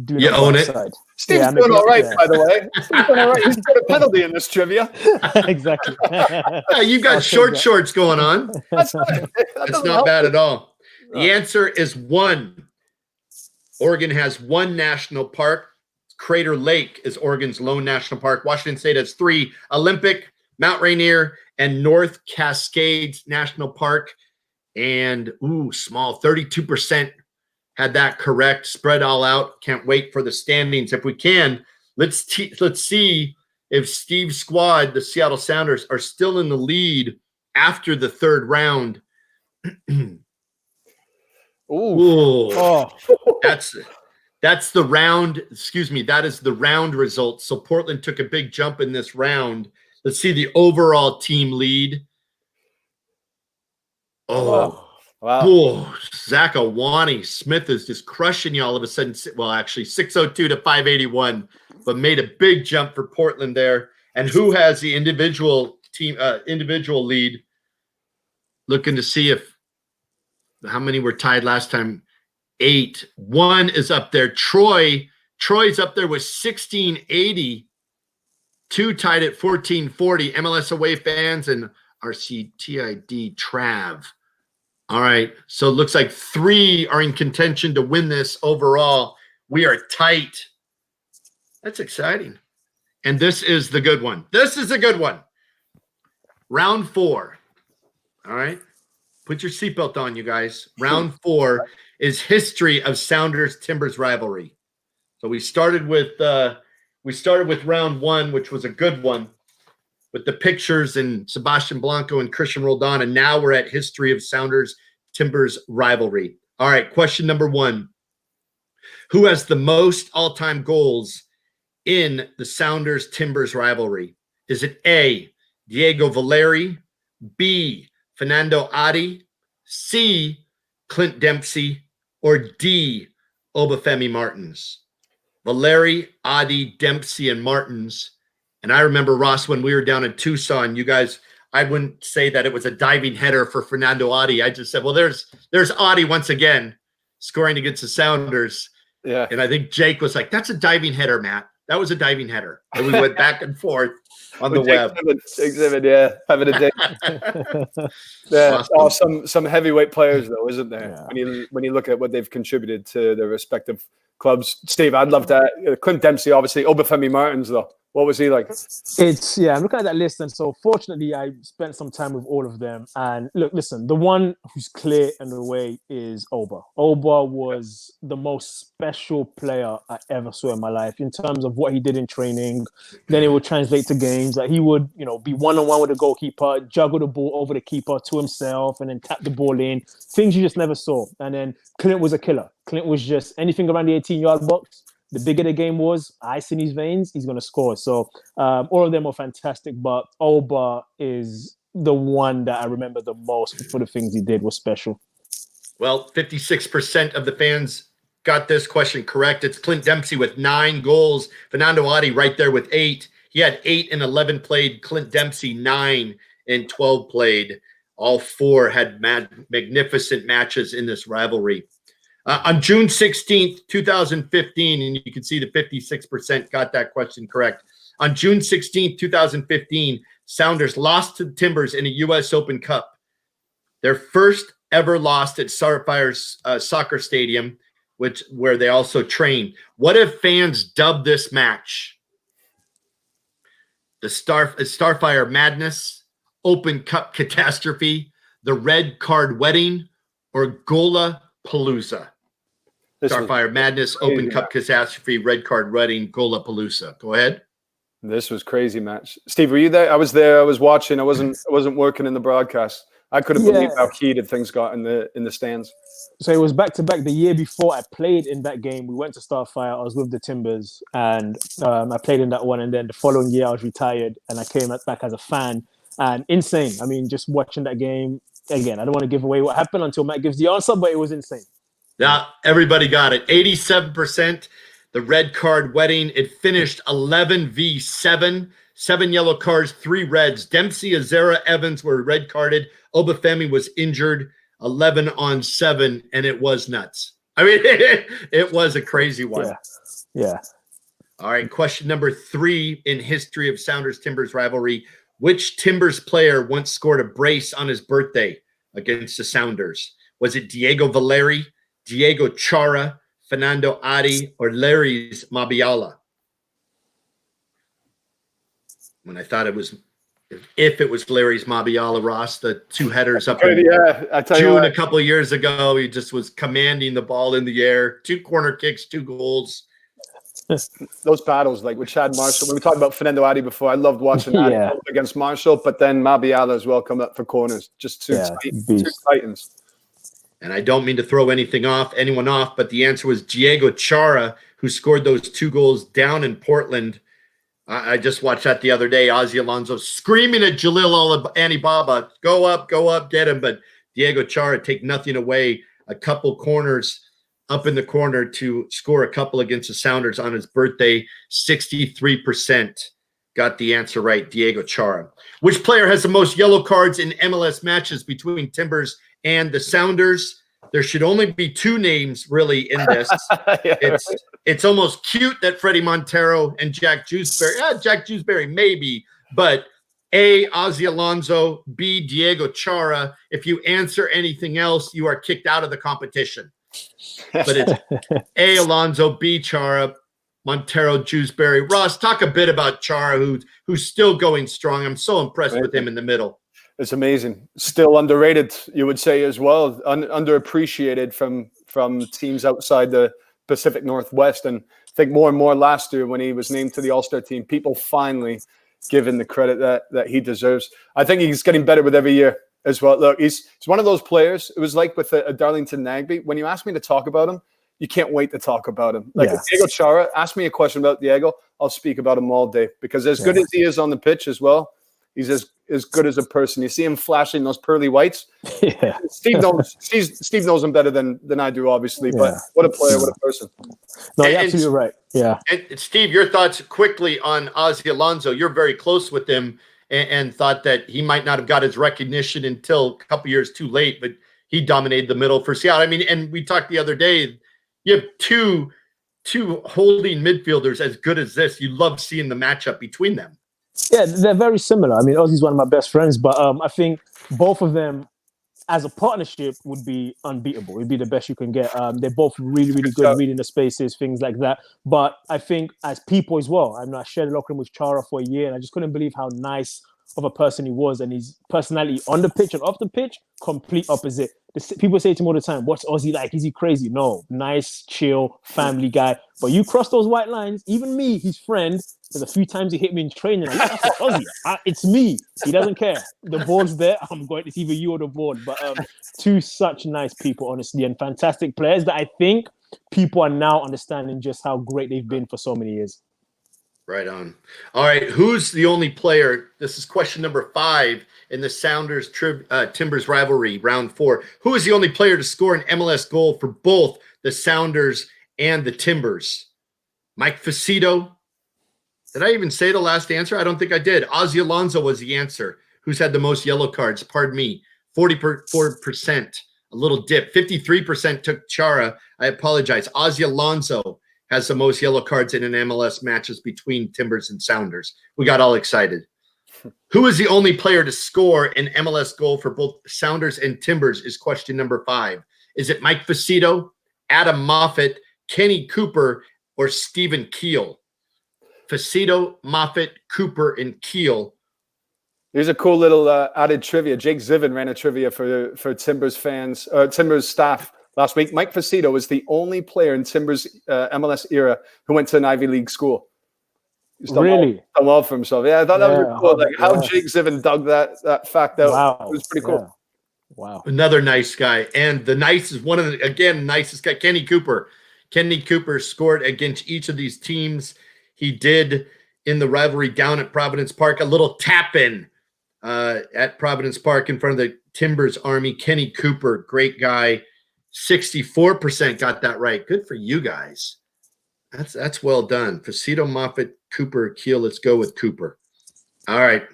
do. You own it. Steve's doing all right, by the way. Steve's doing all right. He's got a penalty in this trivia. Exactly. You got shorts going on. That's not bad at all. The answer is 1. Oregon has 1 national park. Crater Lake is Oregon's lone national park. Washington State has 3. Olympic, Mount Rainier, and North Cascades National Park. And small 32% had that correct. Spread all out. Can't wait for the standings. If we can, let's see if Steve's squad, the Seattle Sounders, are still in the lead after the 3rd round. That's the round. Excuse me. That is the round result. So Portland took a big jump in this round. Let's see the overall team lead. Wow. Zach Awani Smith is just crushing you all of a sudden. Well, actually 602 to 581, but made a big jump for Portland there. And who has the individual lead? Looking to see how many were tied last time. 8. 1 is up there. Troy's up there with 1680. 2 tied at 1440. MLS Away Fans and RCTID Trav. All right. So it looks like 3 are in contention to win this overall. We are tight. That's exciting. And this is the good one. This is a good one. Round 4. All right. Put your seatbelt on, you guys. Round 4 is history of Sounders Timbers rivalry. So we started with round 1, which was a good one. with the pictures and Sebastian Blanco and Christian Roldan. And now we're at history of Sounders Timbers rivalry. All right, question number 1. Who has the most all-time goals in the Sounders Timbers rivalry? Is it A, Diego Valeri, B, Fernando Adi, C, Clint Dempsey, or D, Obafemi Martins? Valeri, Adi, Dempsey, and Martins. And I remember, Ross, when we were down in Tucson, you guys, I wouldn't say that it was a diving header for Fernando Adi. I just said, well, there's Adi once again scoring against the Sounders. Yeah. And I think Jake was like, that's a diving header, Matt. That was a diving header. And we went back and forth on the web. Exhibit, yeah. Having a day. Yeah. Awesome. Oh, some heavyweight players, though, isn't there? Yeah. When you look at what they've contributed to their respective clubs. Steve, I'd love to. Clint Dempsey, obviously. Obafemi Martins, though. What was he like? I'm looking at that list, and so fortunately, I spent some time with all of them. And look, listen, the one who's clear in the way is Oba. Oba was the most special player I ever saw in my life in terms of what he did in training. Then it would translate to games. Like he would, be one-on-one with the goalkeeper, juggle the ball over the keeper to himself, and then tap the ball in. Things you just never saw. And then Clint was a killer. Clint was just anything around the 18-yard box. The bigger the game was, ice in his veins, he's going to score. So all of them are fantastic, but Oba is the one that I remember the most for the things he did was special. Well, 56% of the fans got this question correct. It's Clint Dempsey with 9 goals. Fernando Adi right there with 8. He had 8 and 11 played. Clint Dempsey 9 and 12 played. All 4 had magnificent matches in this rivalry. On June 16th, 2015, and you can see the 56% got that question correct. On June 16th, 2015, Sounders lost to the Timbers in a U.S. Open Cup. Their first ever loss at Starfire's soccer stadium, where they also trained. What if fans dubbed this match the Starfire Madness, Open Cup Catastrophe, the Red Card Wedding, or Gola Palooza? Starfire Madness, Open Cup Catastrophe, Red Card Wedding, Gola Palooza. Go ahead. This was crazy match. Steve, were you there? I was there. I was watching. I wasn't working in the broadcast. I couldn't believe how heated things got in the stands. So it was back to back. The year before I played in that game, we went to Starfire. I was with the Timbers, and I played in that one. And then the following year, I was retired, and I came back as a fan. And insane. I mean, just watching that game again. I don't want to give away what happened until Matt gives the answer, but it was insane. Yeah, everybody got it. 87%. The Red Card Wedding. It finished 11-7. 7 yellow cards, 3 reds. Dempsey, Azera, Evans were red carded. Obafemi was injured. 11-7, and it was nuts. I mean, it was a crazy one. Yeah. All right, question number 3 in history of Sounders-Timbers rivalry. Which Timbers player once scored a brace on his birthday against the Sounders? Was it Diego Valeri, Diego Chara, Fernando Adi, or Larry's Mabiala? When I thought it was, if it was Larry's Mabiala, Ross, the 2 headers up in June a couple of years ago, he just was commanding the ball in the air. 2 corner kicks, 2 goals. Those battles, like with Chad Marshall. When we talked about Fernando Adi before, I loved watching that against Marshall, but then Mabiala as well come up for corners. Just two titans. And I don't mean to throw anyone off, but the answer was Diego Chara, who scored those 2 goals down in Portland. I just watched that the other day. Ozzy Alonso screaming at Jalil Anibaba, go up, get him. But Diego Chara take nothing away. A couple corners up in the corner to score a couple against the Sounders on his birthday. 63% got the answer right, Diego Chara. Which player has the most yellow cards in MLS matches between Timbers and the Sounders? There should only be 2 names really in this. It's almost cute that Freddie Montero and Jack Jewsbury. Jack Jewsbury maybe, but A, Ozzy Alonso, B, Diego Chara. If you answer anything else, you are kicked out of the competition. But it's A, Alonso, B, Chara, Montero, Jewsbury. Ross, talk a bit about Chara, who's still going strong. I'm so impressed with him in the middle. It's amazing. Still underrated, you would say as well. Underappreciated from teams outside the Pacific Northwest. And I think more and more last year when he was named to the All-Star team, people finally given the credit that he deserves. I think he's getting better with every year as well. Look, he's one of those players. It was like with a Darlington Nagbe. When you ask me to talk about him, you can't wait to talk about him. Like Diego Chara, ask me a question about Diego, I'll speak about him all day, because as good as he is on the pitch as well, he's as good as a person. You see him flashing those pearly whites. Yeah. Steve knows him better than I do, obviously. But what a player, what a person. No, you're absolutely right. Yeah. And Steve, your thoughts quickly on Ozzie Alonso. You're very close with him, and thought that he might not have got his recognition until a couple years too late, but he dominated the middle for Seattle. I mean, and we talked the other day, you have two holding midfielders as good as this. You love seeing the matchup between them. Yeah, they're very similar. I mean, Ozzie's one of my best friends, but I think both of them as a partnership would be unbeatable. It'd be the best you can get. They're both really, really good reading the spaces, things like that. But I think as people as well, I shared the locker room with Chara for a year, and I just couldn't believe how nice of a person he was, and his personality on the pitch and off the pitch, complete opposite. People say to him all the time, what's Ozzie like? Is he crazy? No, nice, chill, family guy. But you cross those white lines, even me, his friend, there's a few times he hit me in training. I'm like, that's Ozzie. It's me. He doesn't care. The board's there. I'm going. It's either you or the board. But two such nice people, honestly, and fantastic players that I think people are now understanding just how great they've been for so many years. Right on. All right. Who's the only player? This is question number 5 in the Sounders Timbers rivalry, round 4. Who is the only player to score an MLS goal for both the Sounders and the Timbers? Mike Facito. Did I even say the last answer? I don't think I did. Ozzie Alonso was the answer. Who's had the most yellow cards? Pardon me. 44%. A little dip. 53% took Chara. I apologize. Ozzie Alonso has the most yellow cards in an MLS matches between Timbers and Sounders. We got all excited. Who is the only player to score an MLS goal for both Sounders and Timbers is question number 5. Is it Mike Facito, Adam Moffat, Kenny Cooper, or Stephen Keel? Facito, Moffat, Cooper, and Keel. Here's a cool little added trivia. Jake Zivin ran a trivia for Timbers fans, Timbers staff last week. Mike Facito was the only player in Timbers MLS era who went to an Ivy League school. He's done well for himself. Yeah, I thought that was really cool. Like how Jake Zivin dug that fact out. Wow. It was pretty cool. Yeah. Wow. Another nice guy. And the nicest, one of the, again, nicest guy, Kenny Cooper. Kenny Cooper scored against each of these teams. He did in the rivalry down at Providence Park, a little tap-in at Providence Park in front of the Timbers Army. Kenny Cooper, great guy. 64% got that right. Good for you guys. That's well done. Facito, Moffat, Cooper, Keel. Let's go with Cooper. All right.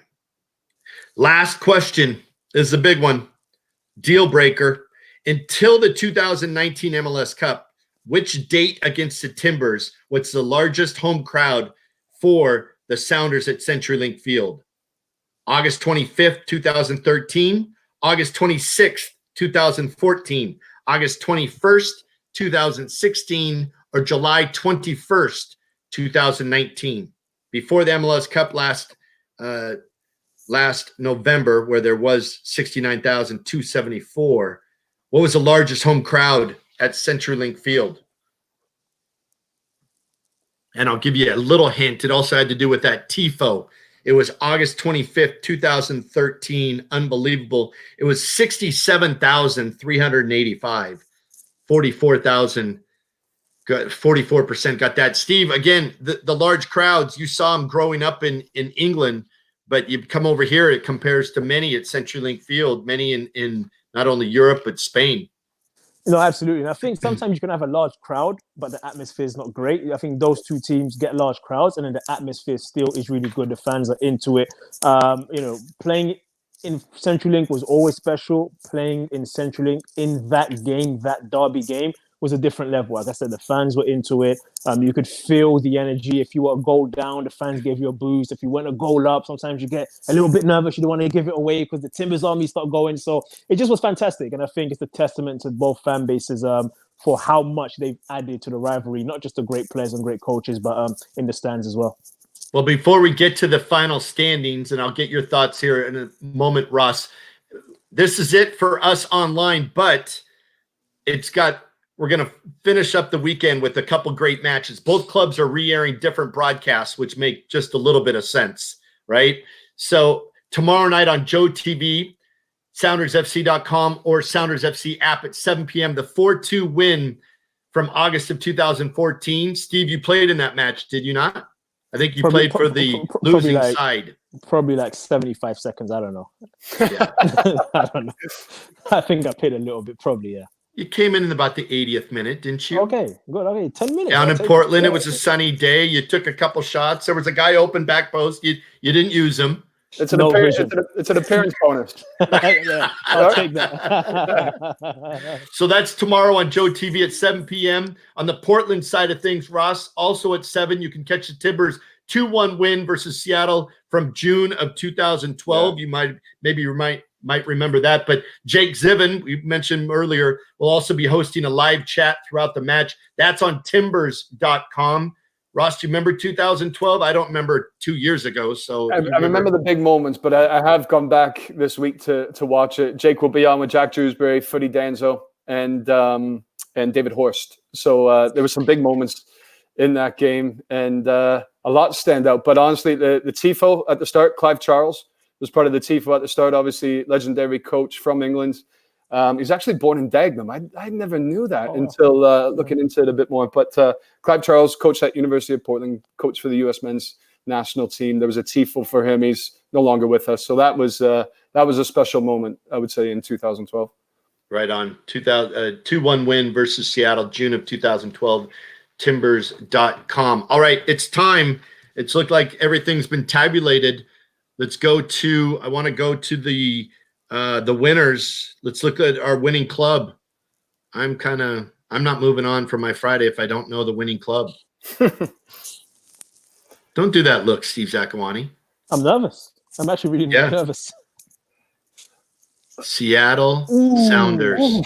Last question is the big one. Deal breaker. Until the 2019 MLS Cup, which date against the Timbers was the largest home crowd for the Sounders at CenturyLink Field? August 25th, 2013, August 26th, 2014, August 21st, 2016, or July 21st, 2019. Before the MLS Cup last November, where there was 69,274, what was the largest home crowd at CenturyLink Field? And I'll give you a little hint. It also had to do with that TIFO. It was August 25th, 2013. Unbelievable. It was 67,385. 44% got that. Steve, again, the large crowds, you saw them growing up in England, but you come over here, it compares to many at CenturyLink Field, many in not only Europe, but Spain. No, absolutely. And I think sometimes you can have a large crowd, but the atmosphere is not great. I think those two teams get large crowds, and then the atmosphere still is really good. The fans are into it. Playing in CenturyLink was always special. Playing in CenturyLink in that game, that derby game, was a different level. Like I said, the fans were into it. You could feel the energy. If you were a goal down, the fans gave you a boost. If you went a goal up, sometimes you get a little bit nervous. You don't want to give it away because the Timbers Army start going. So it just was fantastic. And I think it's a testament to both fan bases for how much they've added to the rivalry, not just the great players and great coaches, but in the stands as well. Well, before we get to the final standings, and I'll get your thoughts here in a moment, Ross, this is it for us online, but we're going to finish up the weekend with a couple great matches. Both clubs are re-airing different broadcasts, which make just a little bit of sense, right? So tomorrow night on Joe TV, SoundersFC.com or Sounders FC app at 7 p.m. The 4-2 win from August of 2014. Steve, you played in that match, did you not? I think you played for the losing side. Probably like 75 seconds. I don't know. Yeah. I don't know. I think I played a little bit, probably, yeah. You came in about the 80th minute, didn't you? Okay, good. Okay, 10 minutes. Down in Portland, it was a sunny day. You took a couple shots. There was a guy open back post. You didn't use him. It's an appearance bonus. Yeah, I'll take that. So that's tomorrow on Joe TV at 7 p.m. On the Portland side of things, Ross, also at 7, you can catch the Timbers 2-1 win versus Seattle from June of 2012. Yeah. You might remember that. But Jake Ziven, we mentioned earlier, will also be hosting a live chat throughout the match. That's on timbers.com. Ross, do you remember 2012? I don't remember 2 years ago. So I remember the big moments, but I have gone back this week to watch it. Jake will be on with Jack Dewsbury, Footy Danzo, and David Horst. So there were some big moments in that game, and a lot stand out. But honestly, the Tifo at the start, Clive Charles was part of the Tifo at the start. Obviously, legendary coach from England. He's actually born in Dagenham. I never knew that until looking into it a bit more. But Clive Charles, coach at University of Portland, coach for the U.S. men's national team. There was a TIFO for him. He's no longer with us. So that was a special moment, I would say, in 2012. Right on. 2-1 win versus Seattle, June of 2012, timbers.com. All right, it's time. It's looked like everything's been tabulated. Let's go to, I want to go to the winners. Let's look at our winning club. I'm not moving on from my Friday if I don't know the winning club. Don't do that look, Steve Zakawani. I'm nervous. I'm actually really nervous. Seattle Sounders.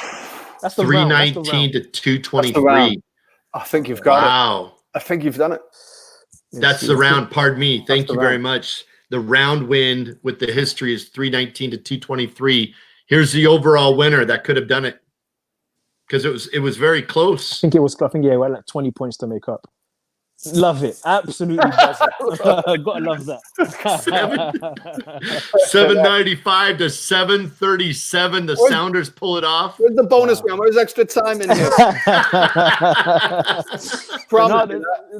That's the 319 to 223. I think you've got it. Wow. I think you've done it. That's the round. Pardon me. Thank you very much. The round win with the history is 319 to 223. Here's the overall winner that could have done it because it was very close. I think we had like 20 points to make up. Love it. Absolutely love it. Gotta love that. 795 to 737. The Sounders pull it off. Where's the bonus round? Where's extra time in here?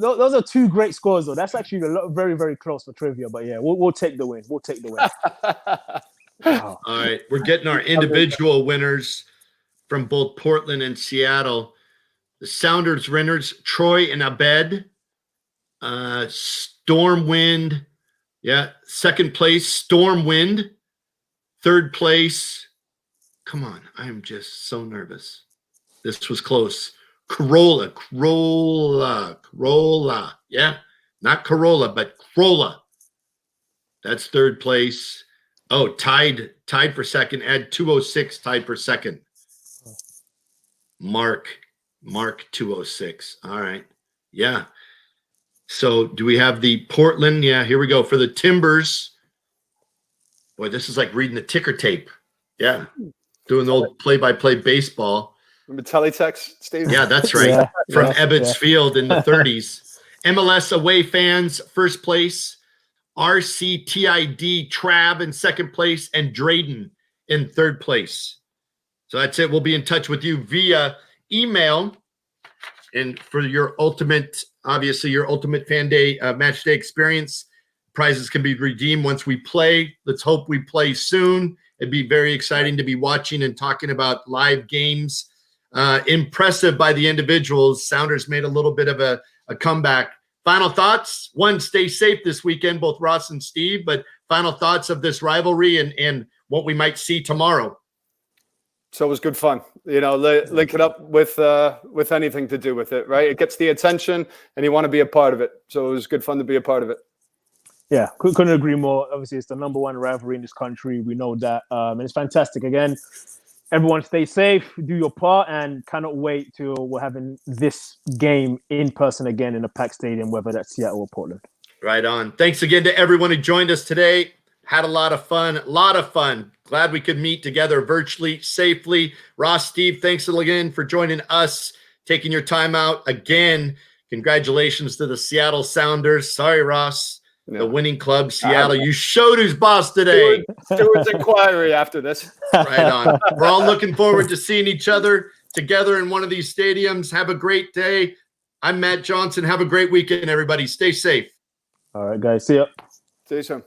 Those are two great scores, though. That's actually very, very close for trivia. But yeah, we'll take the win. We'll take the win. Wow. All right, we're getting our individual winners from both Portland and Seattle. The Sounders winners, Troy and Abed. Stormwind, second place, Stormwind. Third place, come on, I am just so nervous. This was close. Corolla, not Corolla, but Corolla. That's third place. Oh, tied for second. Add 206, tied for second. Mark 206. All right, yeah. So do we have the Portland? Yeah, here we go. For the Timbers. Boy, this is like reading the ticker tape. Yeah. Doing the old play-by-play baseball. Remember teletext, Steve? Yeah, that's right. From Ebbets Field in the 30s. MLS away fans, first place. RCTID Trav in second place. And Drayden in third place. So that's it. We'll be in touch with you via email. And for your ultimate fan day, match day experience, prizes can be redeemed once we play. Let's hope we play soon. It'd be very exciting to be watching and talking about live games. Impressive by the individuals. Sounders made a little bit of a comeback. Final thoughts? One, stay safe this weekend, both Ross and Steve, but final thoughts of this rivalry and what we might see tomorrow. So it was good fun, link it up with anything to do with it, right? It gets the attention and you want to be a part of it. So it was good fun to be a part of it. Yeah, couldn't agree more. Obviously, it's the number one rivalry in this country. We know that. And it's fantastic. Again, everyone stay safe, do your part, and cannot wait till we're having this game in person again in a packed stadium, whether that's Seattle or Portland. Right on. Thanks again to everyone who joined us today. Had a lot of fun. Glad we could meet together virtually, safely. Ross, Steve, thanks again for joining us, taking your time out. Again, congratulations to the Seattle Sounders. Sorry, Ross. Yeah. The winning club, Seattle. You showed who's boss today. Stewart's inquiry after this. Right on. We're all looking forward to seeing each other together in one of these stadiums. Have a great day. I'm Matt Johnson. Have a great weekend, everybody. Stay safe. All right, guys. See ya. See you soon.